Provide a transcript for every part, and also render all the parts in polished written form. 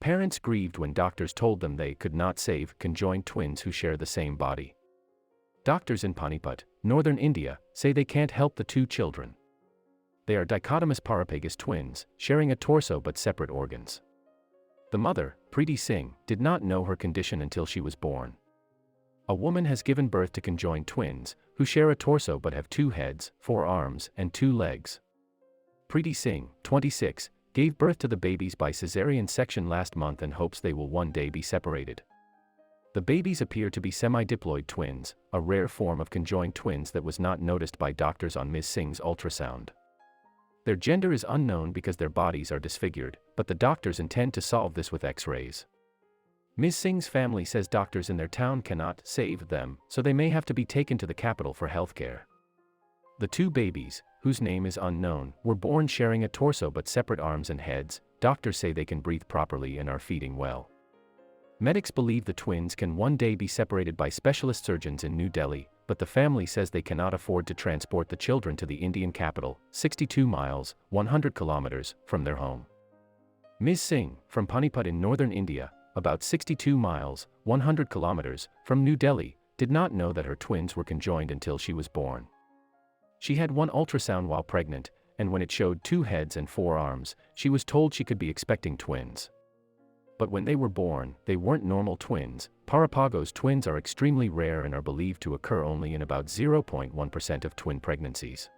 Parents grieved when doctors told them they could not save conjoined twins who share the same body. Doctors in Panipat, northern India, say they can't help the two children. They are dichotomous parapagus twins, sharing a torso but separate organs. The mother, Preeti Singh, did not know her condition until she was born. A woman has given birth to conjoined twins, who share a torso but have 2 heads, 4 arms, and 2 legs. Preeti Singh, 26, gave birth to the babies by caesarean section last month and hopes they will one day be separated. The babies appear to be semi-diploid twins, a rare form of conjoined twins that was not noticed by doctors on Ms Singh's ultrasound. Their gender is unknown because their bodies are disfigured, but the doctors intend to solve this with X-rays. Ms Singh's family says doctors in their town cannot save them, so they may have to be taken to the capital for healthcare. The 2 babies, whose name is unknown, were born sharing a torso but separate arms and heads. Doctors say they can breathe properly and are feeding well. Medics believe the twins can one day be separated by specialist surgeons in New Delhi, but the family says they cannot afford to transport the children to the Indian capital, 62 miles, 100 kilometers, from their home. Ms Singh, from Panipat in northern India, about 62 miles, 100 kilometers, from New Delhi, did not know that her twins were conjoined until she was born. She had 1 ultrasound while pregnant, and when it showed 2 heads and 4 arms, she was told she could be expecting twins. But when they were born, they weren't normal twins. Parapagus twins are extremely rare and are believed to occur only in about 0.1% of twin pregnancies.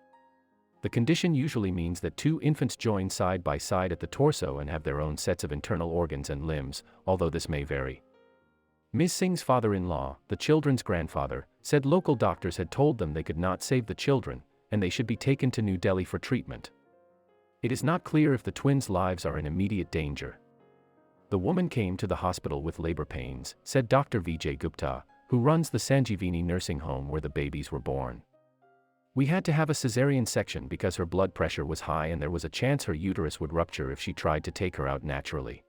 The condition usually means that 2 infants join side by side at the torso and have their own sets of internal organs and limbs, although this may vary. Ms Singh's father-in-law, the children's grandfather, said local doctors had told them they could not save the children, and they should be taken to New Delhi for treatment. It is not clear if the twins' lives are in immediate danger. The woman came to the hospital with labor pains, said Dr. Vijay Gupta, who runs the Sanjeevani nursing home where the babies were born. We had to have a caesarean section because her blood pressure was high and there was a chance her uterus would rupture if she tried to take her out naturally.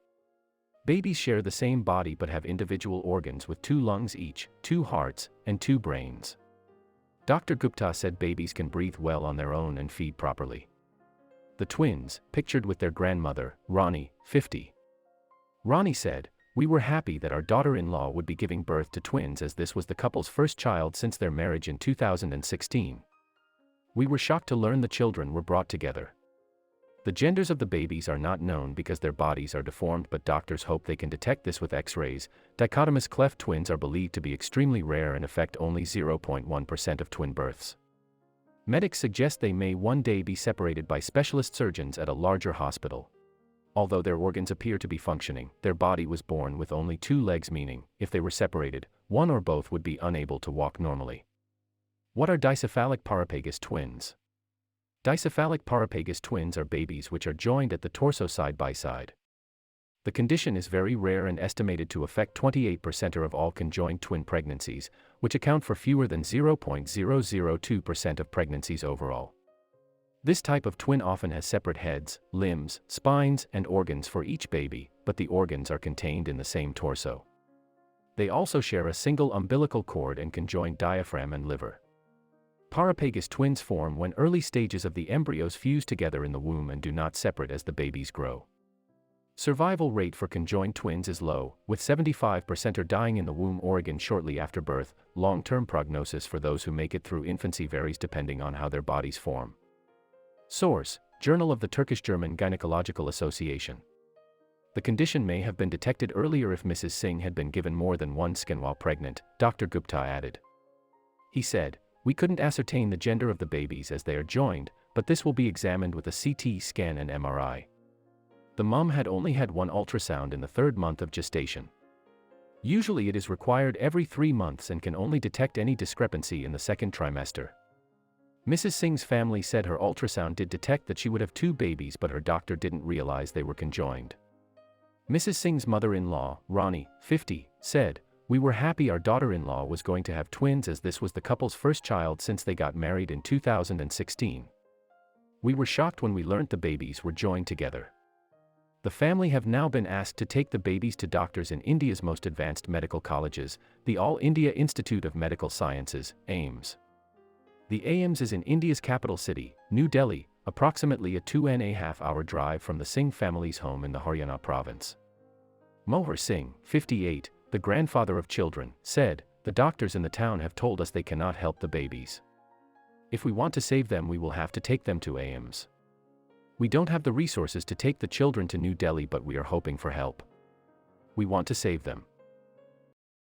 Babies share the same body but have individual organs with 2 lungs each, 2 hearts, and 2 brains. Dr. Gupta said babies can breathe well on their own and feed properly. The twins, pictured with their grandmother, Rani, 50. Rani said, "We were happy that our daughter-in-law would be giving birth to twins as this was the couple's first child since their marriage in 2016. We were shocked to learn the children were brought together. The genders of the babies are not known because their bodies are deformed, but doctors hope they can detect this with X-rays. Dichotomous cleft twins are believed to be extremely rare and affect only 0.1% of twin births. Medics suggest they may one day be separated by specialist surgeons at a larger hospital. Although their organs appear to be functioning, their body was born with only 2 legs, meaning, if they were separated, one or both would be unable to walk normally." What are dicephalic parapagus twins? Dicephalic parapagus twins are babies which are joined at the torso side by side. The condition is very rare and estimated to affect 28% of all conjoined twin pregnancies, which account for fewer than 0.002% of pregnancies overall. This type of twin often has separate heads, limbs, spines, and organs for each baby, but the organs are contained in the same torso. They also share a single umbilical cord and conjoined diaphragm and liver. Parapagus twins form when early stages of the embryos fuse together in the womb and do not separate as the babies grow. Survival rate for conjoined twins is low, with 75% are dying in the womb or again shortly after birth. Long-term prognosis for those who make it through infancy varies depending on how their bodies form. Source: Journal of the Turkish-German Gynecological Association. The condition may have been detected earlier if Mrs Singh had been given more than 1 scan while pregnant, Dr. Gupta added. He said, "We couldn't ascertain the gender of the babies as they are joined, but this will be examined with a CT scan and MRI. The mum had only had 1 ultrasound in the 3rd month of gestation. Usually it is required every 3 months and can only detect any discrepancy in the 2nd trimester." Mrs Singh's family said her ultrasound did detect that she would have 2 babies, but her doctor didn't realize they were conjoined. Mrs Singh's mother-in-law, Rani, 50, said, "We were happy our daughter-in-law was going to have twins as this was the couple's first child since they got married in 2016. We were shocked when we learnt the babies were joined together." The family have now been asked to take the babies to doctors in India's most advanced medical colleges, the All India Institute of Medical Sciences, AIIMS. The AIIMS is in India's capital city, New Delhi, approximately a 2.5-hour drive from the Singh family's home in the Haryana province. Mohar Singh, 58, the grandfather of children, said, "The doctors in the town have told us they cannot help the babies. If we want to save them, we will have to take them to AIMS. We don't have the resources to take the children to New Delhi, but we are hoping for help. We want to save them."